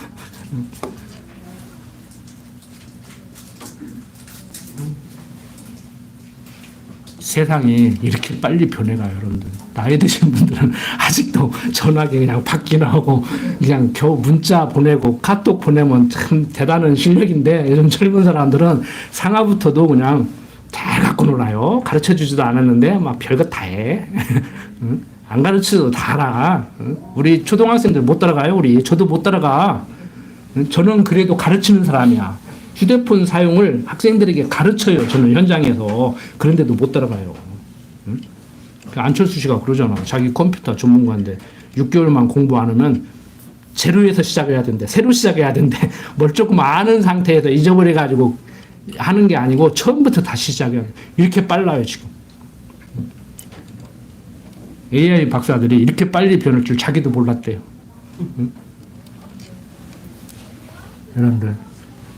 세상이 이렇게 빨리 변해가요, 여러분들. 나이 드신 분들은 아직도 전화기 그냥 받기나 하고 그냥 겨우 문자 보내고 카톡 보내면 참 대단한 실력인데 요즘 젊은 사람들은 상하부터도 그냥 잘 갖고 놀아요. 가르쳐주지도 않았는데 막 별거 다 해. 안 가르쳐도 다 알아. 우리 초등학생들 못 따라가요, 우리. 저도 못 따라가. 저는 그래도 가르치는 사람이야. 휴대폰 사용을 학생들에게 가르쳐요. 저는 현장에서. 그런데도 못 따라가요. 안철수 씨가 그러잖아. 자기 컴퓨터 전문가인데 6개월만 공부 안 하면 제로에서 시작해야 된대. 새로 시작해야 된대. 뭘 조금 아는 상태에서 잊어버려가지고 하는 게 아니고 처음부터 다시 시작해야 돼. 이렇게 빨라요 지금. AI 박사들이 이렇게 빨리 변할 줄 자기도 몰랐대요. 여러분들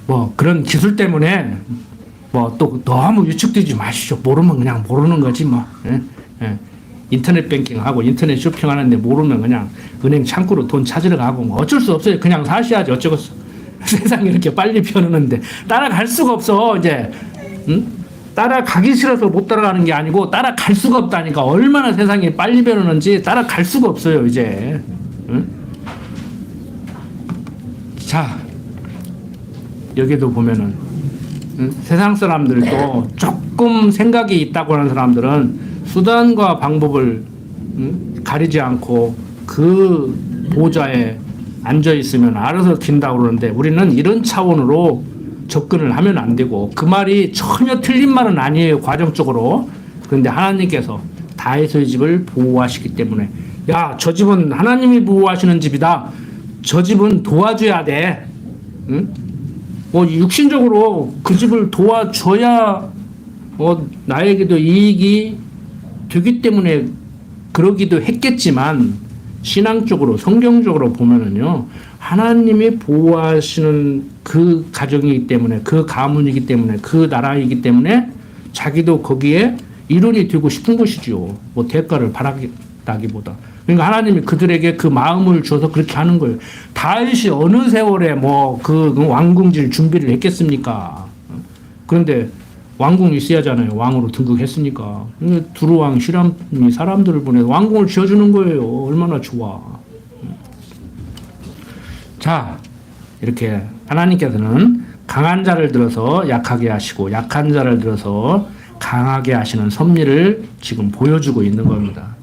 뭐 그런 기술 때문에 뭐 또 너무 위축되지 마시죠. 모르면 그냥 모르는 거지 뭐. 인터넷 뱅킹하고 인터넷 쇼핑하는데 모르면 그냥 은행 창구로 돈 찾으러 가고 뭐 어쩔 수 없어요. 그냥 사셔야지 어쩌겠어. 세상이 이렇게 빨리 변하는데 따라갈 수가 없어 이제. 따라가기 싫어서 못 따라가는 게 아니고 따라갈 수가 없다니까. 얼마나 세상이 빨리 변하는지 따라갈 수가 없어요 이제. 자 여기도 보면은 세상 사람들도 조금 생각이 있다고 하는 사람들은 수단과 방법을 가리지 않고 그 보좌에 앉아 있으면 알아서 튄다고 그러는데 우리는 이런 차원으로 접근을 하면 안 되고 그 말이 전혀 틀린 말은 아니에요 과정적으로. 그런데 하나님께서 다윗의 집을 보호하시기 때문에 야, 저 집은 하나님이 보호하시는 집이다. 저 집은 도와줘야 돼. 응? 뭐 육신적으로 그 집을 도와줘야 나에게도 이익이 되기 때문에 그러기도 했겠지만 신앙적으로 성경적으로 보면은요 하나님이 보호하시는 그 가정이기 때문에 그 가문이기 때문에 그 나라이기 때문에 자기도 거기에 일원이 되고 싶은 것이지요. 뭐 대가를 바라기보다. 그러니까 하나님이 그들에게 그 마음을 줘서 그렇게 하는 거예요. 다윗이 어느 세월에 뭐 그 왕궁질 준비를 했겠습니까? 그런데 왕궁이 있어야 하잖아요. 왕으로 등극했으니까. 두루왕 히람이 사람들을 보내 왕궁을 지어주는 거예요. 얼마나 좋아. 자, 이렇게 하나님께서는 강한 자를 들어서 약하게 하시고 약한 자를 들어서 강하게 하시는 섭리를 지금 보여주고 있는 겁니다.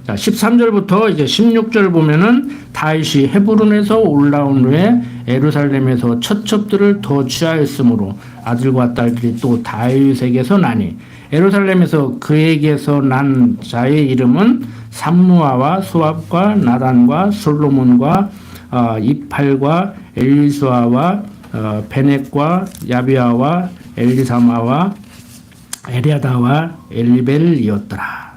자, 13절부터 이제 16절 보면은 다윗이 헤브론에서 올라온 후에 예루살렘에서 처첩들을 더 취하였으므로 아들과 딸들이 또 다윗에게서 나니 예루살렘에서 그에게서 난 자의 이름은 삼무아와 수압과 나단과 솔로몬과 이팔과 엘리수아와 베넷과 야비아와 엘리사마와 에리아다와 엘리벨이었더라.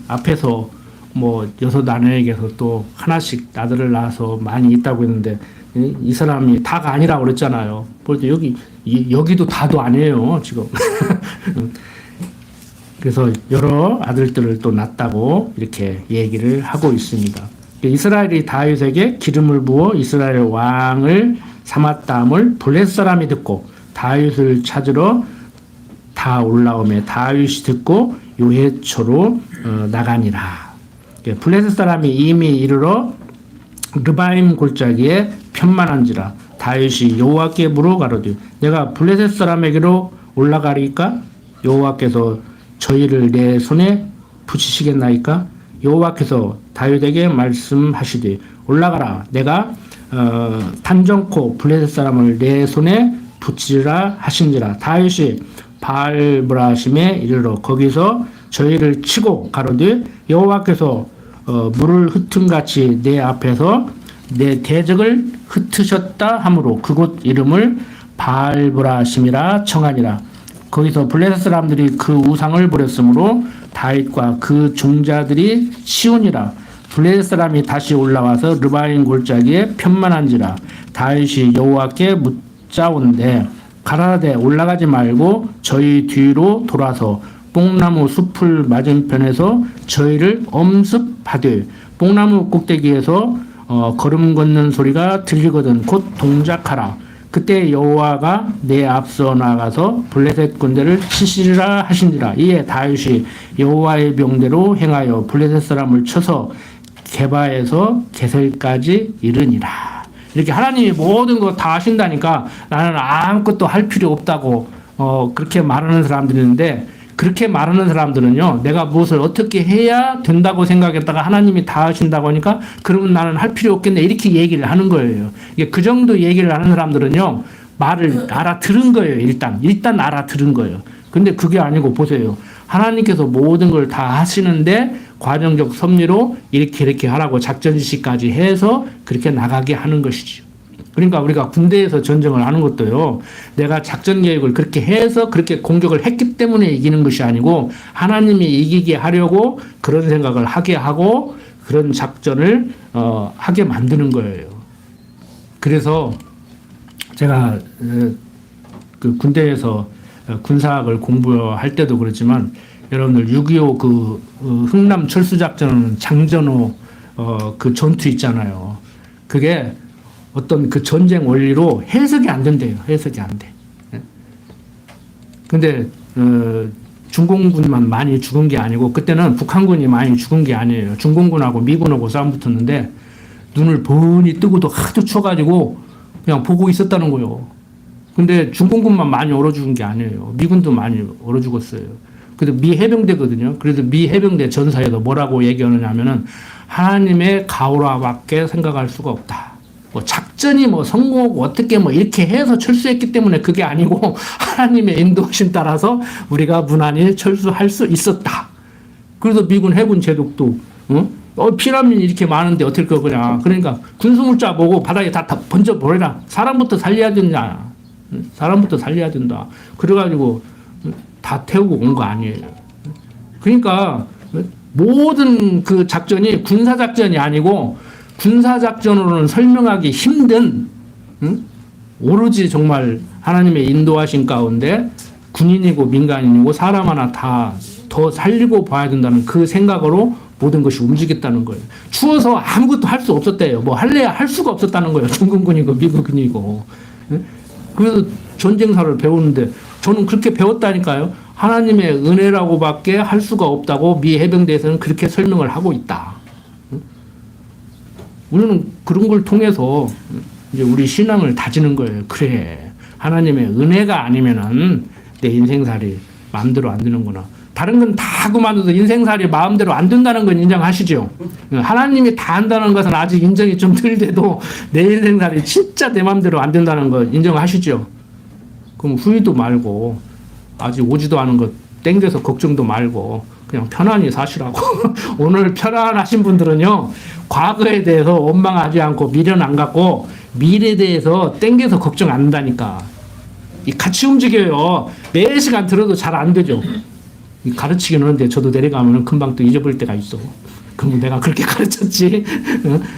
앞에서 뭐 여섯 아내에게서 또 하나씩 아들을 낳아서 많이 있다고 했는데 이 사람이 다가 아니라고 그랬잖아요. 그런데 여기도 다도 아니에요 지금. 그래서 여러 아들들을 또 낳았다고 이렇게 얘기를 하고 있습니다. 이스라엘이 다윗에게 기름을 부어 이스라엘 왕을 삼았다함을 블레셋 사람이 듣고 다윗을 찾으러 다 올라오매 다윗이 듣고 요해초로 나가니라. 블레셋 사람이 이미 이르러 르바임 골짜기에 편만한지라. 다윗이 여호와께 물어 가로되 내가 블레셋 사람에게로 올라가리까? 여호와께서 저희를 내 손에 붙이시겠나이까? 여호와께서 다윗에게 말씀하시되 올라가라. 내가 단정코 블레셋 사람을 내 손에 붙이리라 하신지라. 다윗이 바알브라심에 이르러 거기서 저희를 치고 가로되 여호와께서 물을 흩음같이 내 앞에서 내 대적을 흩으셨다 하므로 그곳 이름을 바알브라심이라 청하니라. 거기서 블레셋 사람들이 그 우상을 버렸으므로 다윗과 그 종자들이 치우니라. 블레셋 사람이 다시 올라와서 르바임 골짜기에 편만한지라. 다윗이 여호와께 묻자온대 가라사대 올라가지 말고 저희 뒤로 돌아서 뽕나무 숲을 맞은편에서 저희를 엄습하되 뽕나무 꼭대기에서 걸음 걷는 소리가 들리거든 곧 동작하라. 그때 여호와가 내 앞서 나가서 블레셋 군대를 치시리라 하신지라. 이에 다윗이 여호와의 명대로 행하여 블레셋 사람을 쳐서 게바에서 게셀까지 이르니라. 이렇게 하나님이 모든 거 다 하신다니까 나는 아무것도 할 필요 없다고 그렇게 말하는 사람들이 있는데 그렇게 말하는 사람들은요 내가 무엇을 어떻게 해야 된다고 생각했다가 하나님이 다 하신다고 하니까 그러면 나는 할 필요 없겠네 이렇게 얘기를 하는 거예요. 이게 그 정도 얘기를 하는 사람들은요 말을 알아들은 거예요. 일단 알아들은 거예요. 근데 그게 아니고 보세요. 하나님께서 모든 걸 다 하시는데 과정적 섭리로 이렇게 하라고 작전 지시까지 해서 그렇게 나가게 하는 것이죠. 그러니까 우리가 군대에서 전쟁을 하는 것도요. 내가 작전 계획을 그렇게 해서 그렇게 공격을 했기 때문에 이기는 것이 아니고 하나님이 이기게 하려고 그런 생각을 하게 하고 그런 작전을 하게 만드는 거예요. 그래서 제가 그 군대에서 군사학을 공부할 때도 그렇지만 여러분들 6.25 그 흥남 철수작전 장전호 그 전투 있잖아요. 그게 어떤 그 전쟁 원리로 해석이 안 된대요. 해석이 안 돼. 근데 중공군만 많이 죽은 게 아니고 그때는 북한군이 많이 죽은 게 아니에요. 중공군하고 미군하고 싸움 붙었는데 눈을 번히 뜨고도 하도 추워가지고 그냥 보고 있었다는 거예요. 근데 중공군만 많이 얼어 죽은 게 아니에요. 미군도 많이 얼어 죽었어요. 그래도 미 해병대거든요. 그래서 미 해병대 전사에도 뭐라고 얘기하느냐 하면은 하나님의 가오라밖에 생각할 수가 없다. 뭐 작전이 뭐 성공하고 어떻게 뭐 이렇게 해서 철수했기 때문에 그게 아니고 하나님의 인도하심 따라서 우리가 무난히 철수할 수 있었다. 그래서 미군 해군 제독도 피난민이 이렇게 많은데 어떻게 그러냐. 그러니까 군수물자 보고 바닥에 다 번져버려라. 사람부터 살려야 된다. 사람부터 살려야 된다. 그래가지고 다 태우고 온 거 아니에요. 그러니까 모든 그 작전이 군사작전이 아니고 군사작전으로는 설명하기 힘든, 응? 오로지 정말 하나님의 인도하신 가운데 군인이고 민간인이고 사람 하나 다 더 살리고 봐야 된다는 그 생각으로 모든 것이 움직였다는 거예요. 추워서 아무것도 할 수 없었대요. 뭐 할래야 할 수가 없었다는 거예요. 중공군이고 미국군이고. 그래서 전쟁사를 배우는데 저는 그렇게 배웠다니까요. 하나님의 은혜라고밖에 할 수가 없다고 미 해병대에서는 그렇게 설명을 하고 있다. 우리는 그런 걸 통해서 이제 우리 신앙을 다지는 거예요. 그래, 하나님의 은혜가 아니면은 내 인생살이 마음대로 안 되는구나. 다른 건 다 그만둬도 인생살이 마음대로 안 된다는 건 인정하시죠? 하나님이 다 한다는 것은 아직 인정이 좀 덜 돼도 내 인생살이 진짜 내 마음대로 안 된다는 거 인정하시죠? 그럼 후회도 말고 아직 오지도 않은 것 땡겨서 걱정도 말고 그냥 편안히 사시라고. 오늘 편안하신 분들은요, 과거에 대해서 원망하지 않고 미련 안 갖고 미래에 대해서 땡겨서 걱정 안 한다니까. 이 같이 움직여요. 매 시간 들어도 잘 안 되죠. 가르치기는 하는데 저도 내려가면 금방 또 잊어버릴 때가 있어. 그럼 내가 그렇게 가르쳤지.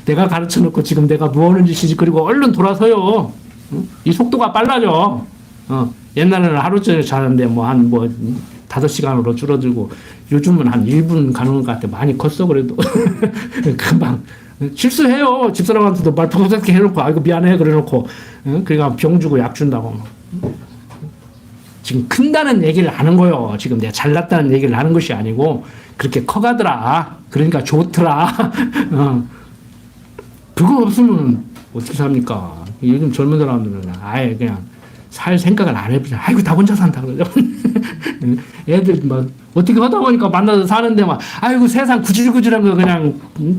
내가 가르쳐 놓고 지금 내가 뭐 하는 짓이지. 그리고 얼른 돌아서요. 이 속도가 빨라져. 옛날에는 하루 종일 자는데 뭐 한 5시간으로 줄어들고 요즘은 한 1분 가는 것 같아. 많이 컸어 그래도. 금방 실수해요. 집사람한테도 말 평소렇게 해놓고 아이고 미안해 그래놓고 그러니까 병 주고 약 준다고. 지금 큰다는 얘기를 하는 거요. 지금 내가 잘났다는 얘기를 하는 것이 아니고 그렇게 커가더라. 그러니까 좋더라. 그거 없으면 어떻게 삽니까? 요즘 젊은 사람들은 아예 그냥 살 생각을 안 해보잖아. 아이고 다 혼자 산다 그러죠. 애들 막 어떻게 하다 보니까 만나서 사는데 막 아이고 세상 구질구질한 거 그냥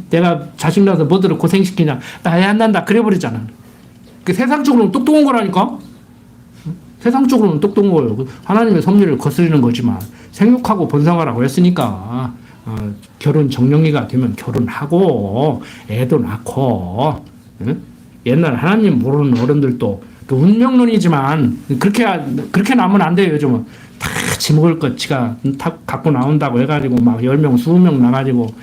내가 자식 낳아서 뭐들을 고생시키냐. 나 애 안 난다 그래버리잖아. 그 세상 쪽으로는 똑똑한 거라니까. 세상 쪽으로는 똑똑한 거예요. 하나님의 섭리를 거스르는 거지만 생육하고 번성하라고 했으니까 결혼 정령기가 되면 결혼하고 애도 낳고. 옛날 하나님 모르는 어른들도 운명론이지만 그렇게 나면 안 돼요. 요즘은 다 지 먹을 것 지가 다 갖고 나온다고 해가지고 막 10명 20명 나가지고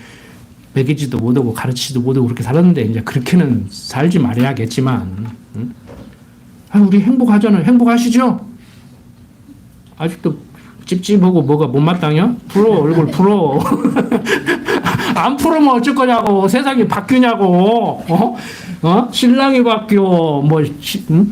먹이지도 못하고 가르치지도 못하고 그렇게 살았는데 이제 그렇게는 살지 말아야겠지만 우리 행복하잖아요. 행복하시죠? 아직도 찝찝하고 뭐가 못마땅해요? 풀어, 얼굴 풀어. 안 풀으면 어쩔 거냐고. 세상이 바뀌냐고. 신랑이 바뀌어,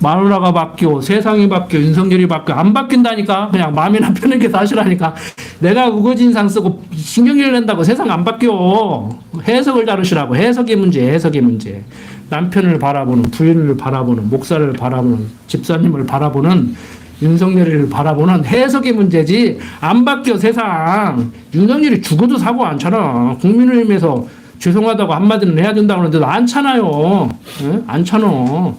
마누라가 바뀌어, 세상이 바뀌어, 윤석열이 바뀌어. 안 바뀐다니까. 그냥 마음이나 편하게 사시라니까. 내가 우거진상 쓰고 신경질 낸다고 세상 안 바뀌어. 해석을 다루시라고. 해석의 문제. 남편을 바라보는, 부인을 바라보는, 목사를 바라보는, 집사님을 바라보는, 윤석열이를 바라보는 해석의 문제지 안 바뀌어 세상. 윤석열이 죽어도 사고 안 차나. 국민의힘에서 죄송하다고 한마디는 해야 된다고 하는데도 안 차나요. 안 차노.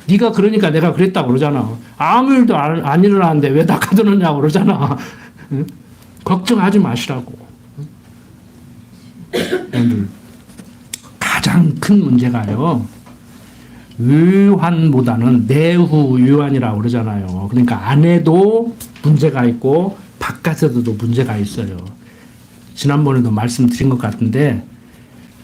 네가 그러니까 내가 그랬다고 그러잖아. 아무 일도 안 일어나는데 왜 나 가두느냐고 그러잖아. 걱정하지 마시라고. 가장 큰 문제가요. 유한보다는 내후 유한이라고 그러잖아요. 그러니까 안에도 문제가 있고 바깥에도 문제가 있어요. 지난번에도 말씀드린 것 같은데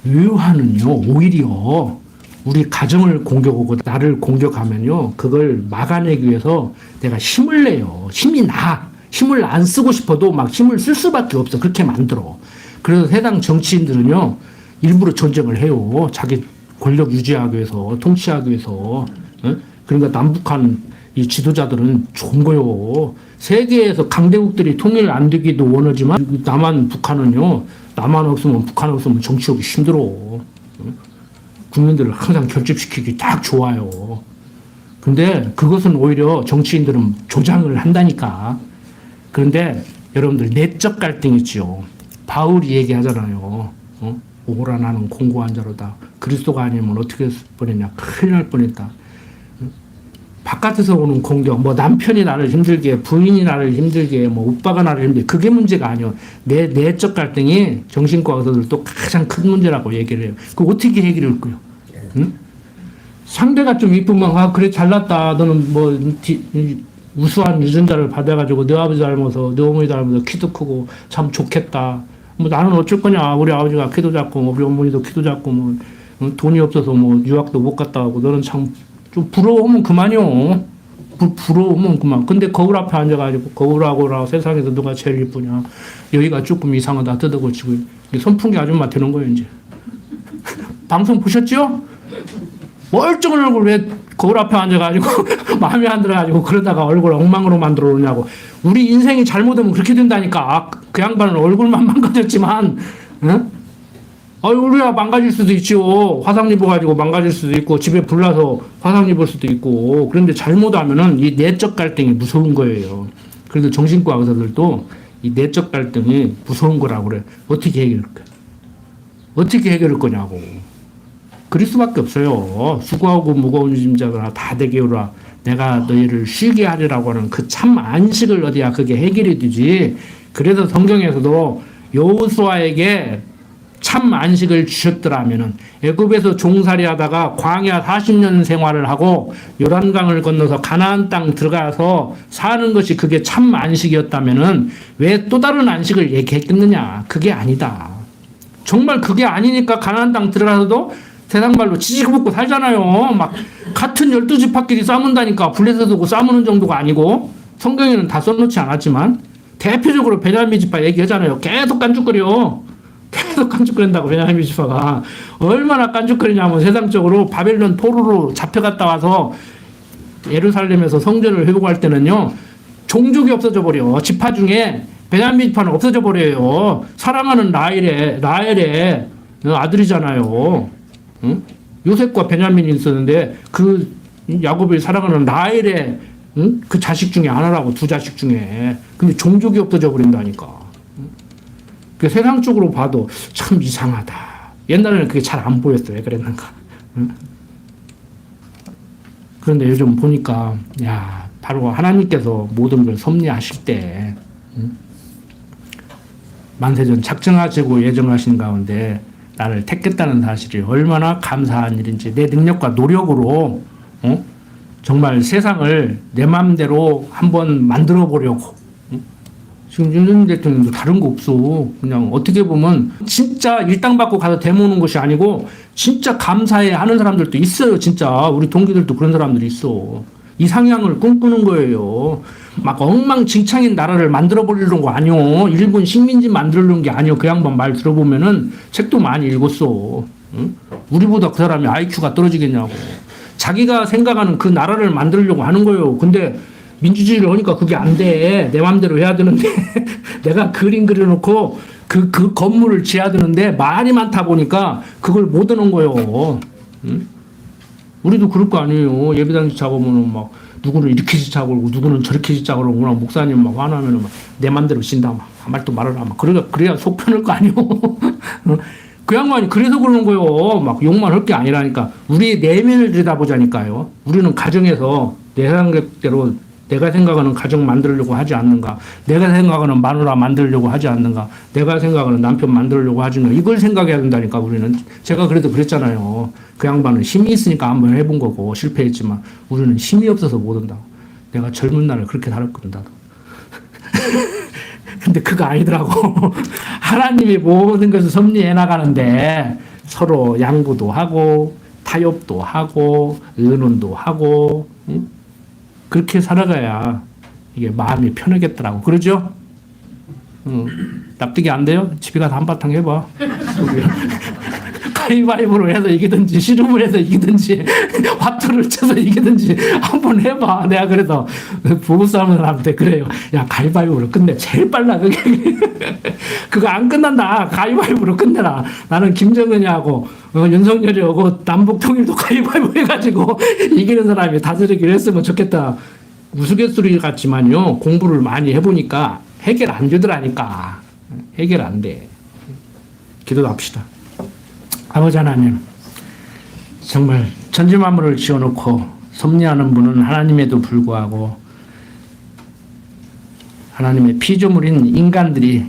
유한은요 오히려 우리 가정을 공격하고 나를 공격하면요 그걸 막아내기 위해서 내가 힘을 내요. 힘이 나. 힘을 안 쓰고 싶어도 막 힘을 쓸 수밖에 없어. 그렇게 만들어. 그래서 세상 정치인들은요 일부러 전쟁을 해요. 자기 권력 유지하기 위해서, 통치하기 위해서. 그러니까 남북한 이 지도자들은 좋은 거요. 세계에서 강대국들이 통일 안 되기도 원하지만 남한 북한은요. 남한 없으면 북한 없으면 정치하기 힘들어. 국민들을 항상 결집시키기 딱 좋아요. 근데 그것은 오히려 정치인들은 조장을 한다니까. 그런데 여러분들 내적 갈등이 있지요. 바울이 얘기하잖아요. 오라 나는 공고한 자로다. 그리스도가 아니면 어떻게 했을 뻔했냐. 큰일 날 뻔했다. 바깥에서 오는 공격, 남편이 나를 힘들게, 부인이 나를 힘들게, 오빠가 나를 힘들게, 그게 문제가 아니요. 내 내적 갈등이 정신과 의사들도 가장 큰 문제라고 얘기를 해요. 그 어떻게 해결할 거요? 응? 상대가 좀 이쁘면, 그래, 잘났다. 너는 우수한 유전자를 받아가지고, 너 아버지 닮아서, 너 어머니 닮아서 키도 크고, 참 좋겠다. 뭐 나는 어쩔 거냐. 우리 아버지가 키도 작고, 우리 어머니도 키도 작고, 뭐, 돈이 없어서 뭐 유학도 못 갔다 오고, 너는 참 좀 부러우면 그만이요. 부러우면 그만. 근데 거울 앞에 앉아가지고, 거울하고라 세상에서 누가 제일 이쁘냐. 여기가 조금 이상하다. 뜯어고치고. 선풍기 아줌마 되는 거예요, 이제. 방송 보셨죠? 멀쩡한 얼굴 왜 거울 앞에 앉아가지고 마음에 안 들어가지고 그러다가 얼굴 엉망으로 만들어 놓냐고. 우리 인생이 잘못하면 그렇게 된다니까. 그 양반은 얼굴만 망가졌지만, 응? 얼굴이야 망가질 수도 있죠. 화상 입어가지고 망가질 수도 있고, 집에 불나서 화상 입을 수도 있고. 그런데 잘못하면은 이 내적 갈등이 무서운 거예요. 그래도 정신과 의사들도 이 내적 갈등이 무서운 거라고 그래. 어떻게 해결할까? 어떻게 해결할 거냐고. 그럴 수밖에 없어요. 수고하고 무거운 짐작을 다 되게 오라. 내가 너희를 쉬게 하리라고 하는 그 참 안식을 어디야 그게 해결이 되지. 그래서 성경에서도 여호수아에게 참 안식을 주셨더라면은 애굽에서 종살이 하다가 광야 40년 생활을 하고 요단강을 건너서 가나안 땅 들어가서 사는 것이 그게 참 안식이었다면은 왜 또 다른 안식을 얘기했겠느냐. 그게 아니다. 정말 그게 아니니까 가나안 땅 들어가서도 세상 말로 지지고 볶고 살잖아요. 막 같은 12지파끼리 싸문다니까. 블레셋 두고 싸무는 정도가 아니고. 성경에는 다 써놓지 않았지만 대표적으로 베냐민 지파 얘기하잖아요. 계속 깐죽거려. 계속 깐죽거린다고. 베냐민 지파가 얼마나 깐죽거리냐면 세상적으로 바벨론 포로로 잡혀갔다 와서 예루살렘에서 성전을 회복할 때는요, 종족이 없어져 버려. 지파 중에 베냐민 지파는 없어져 버려요. 사랑하는 라헬의 아들이잖아요. 응? 요셉과 베냐민이 있었는데 그 야곱이 사랑하는 라헬의 응? 그 자식 중에 하나라고. 두 자식 중에. 근데 종족이 없어져 버린다니까. 그 세상적으로 봐도 참 이상하다. 옛날에는 그게 잘 안 보였어요. 왜 그랬는가. 응? 그런데 요즘 보니까 야, 바로 하나님께서 모든 걸 섭리하실 때 응? 만세전 작정하시고 예정하신 가운데 나를 택했다는 사실이 얼마나 감사한 일인지, 내 능력과 노력으로 정말 세상을 내 마음대로 한번 만들어 보려고. 지금 윤석열 대통령도 다른 거 없어. 그냥 어떻게 보면 진짜 일당 받고 가서 데모는 것이 아니고 진짜 감사해 하는 사람들도 있어요. 진짜 우리 동기들도 그런 사람들이 있어. 이상향을 꿈꾸는 거예요. 막 엉망진창인 나라를 만들어 버리려는 거 아니요. 일본 식민지 만들려는 게 아니요. 그 양반 말 들어보면은 책도 많이 읽었어. 응? 우리보다 그 사람이 IQ가 떨어지겠냐고. 자기가 생각하는 그 나라를 만들려고 하는 거예요. 근데 민주주의를 하니까 그게 안 돼. 내 마음대로 해야 되는데 내가 그림 그려놓고 그 건물을 지어야 되는데 말이 많다 보니까 그걸 못 하는 거예요. 응? 우리도 그럴 거 아니에요. 예배당 지자고면은 막 누구는 이렇게 지자고고 누구는 저렇게 지자고고 목사님 막 화나면은 막 내 맘대로 신다 막 한 말도 말을 하면 그래야 속 편할 거 아니에요. 그 양반이 그래서 그러는 거예요. 막 욕만 할 게 아니라니까. 우리의 내면을 들여다보자니까요. 우리는 가정에서 내 생각대로 내가 생각하는 가정 만들려고 하지 않는가? 내가 생각하는 마누라 만들려고 하지 않는가? 내가 생각하는 남편 만들려고 하지 않는가? 이걸 생각해야 된다니까, 우리는. 제가 그래도 그랬잖아요. 그 양반은 힘이 있으니까 한번 해본 거고 실패했지만 우리는 힘이 없어서 못 한다고. 내가 젊은 날을 그렇게 살았거든, 나도. 근데 그거 아니더라고. 하나님이 모든 것을 섭리해 나가는데 서로 양보도 하고 타협도 하고 의논도 하고 응? 그렇게 살아가야 이게 마음이 편하겠더라고. 그러죠? 납득이 안 돼요? 집에 가서 한바탕 해봐. 가위바위보로 해서 이기든지 씨름을 해서 이기든지 화투를 쳐서 이기든지 한번 해봐. 내가 그래서 부부싸움을 사람한테 그래요. 야, 가위바위보로 끝내. 제일 빨라 그게. 그거 안 끝난다. 가위바위보로 끝내라. 나는 김정은이하고 윤석열이하고 남북통일도 가위바위보 해가지고 이기는 사람이 다스리기로 했으면 좋겠다. 우스갯소리 같지만요, 공부를 많이 해보니까 해결 안 되더라니까. 해결 안 돼. 기도도 합시다. 아버지 하나님, 정말 천지만물을 지어놓고 섭리하는 분은 하나님에도 불구하고 하나님의 피조물인 인간들이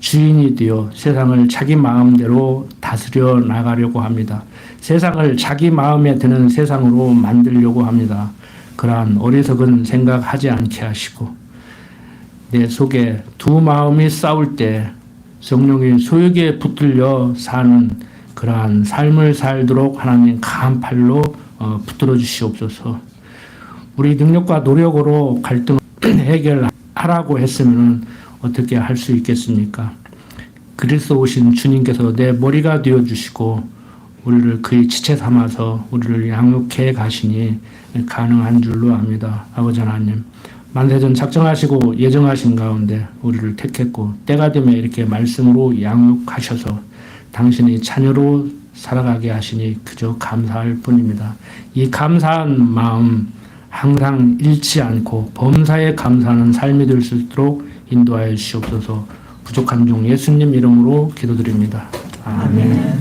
주인이 되어 세상을 자기 마음대로 다스려 나가려고 합니다. 세상을 자기 마음에 드는 세상으로 만들려고 합니다. 그러한 어리석은 생각하지 않게 하시고 내 속에 두 마음이 싸울 때 성령의 소욕에 붙들려 사는 그러한 삶을 살도록 하나님 강한 팔로 붙들어 주시옵소서. 우리 능력과 노력으로 갈등을 해결하라고 했으면 어떻게 할 수 있겠습니까? 그리스도 오신 주님께서 내 머리가 되어 주시고 우리를 그의 지체 삼아서 우리를 양육해 가시니 가능한 줄로 압니다. 아버지 하나님, 만세전 작정하시고 예정하신 가운데 우리를 택했고 때가 되면 이렇게 말씀으로 양육하셔서 당신의 자녀로 살아가게 하시니 그저 감사할 뿐입니다. 이 감사한 마음 항상 잃지 않고 범사에 감사하는 삶이 될 수 있도록 인도하여 주시옵소서. 부족한 종 예수님 이름으로 기도드립니다. 아멘.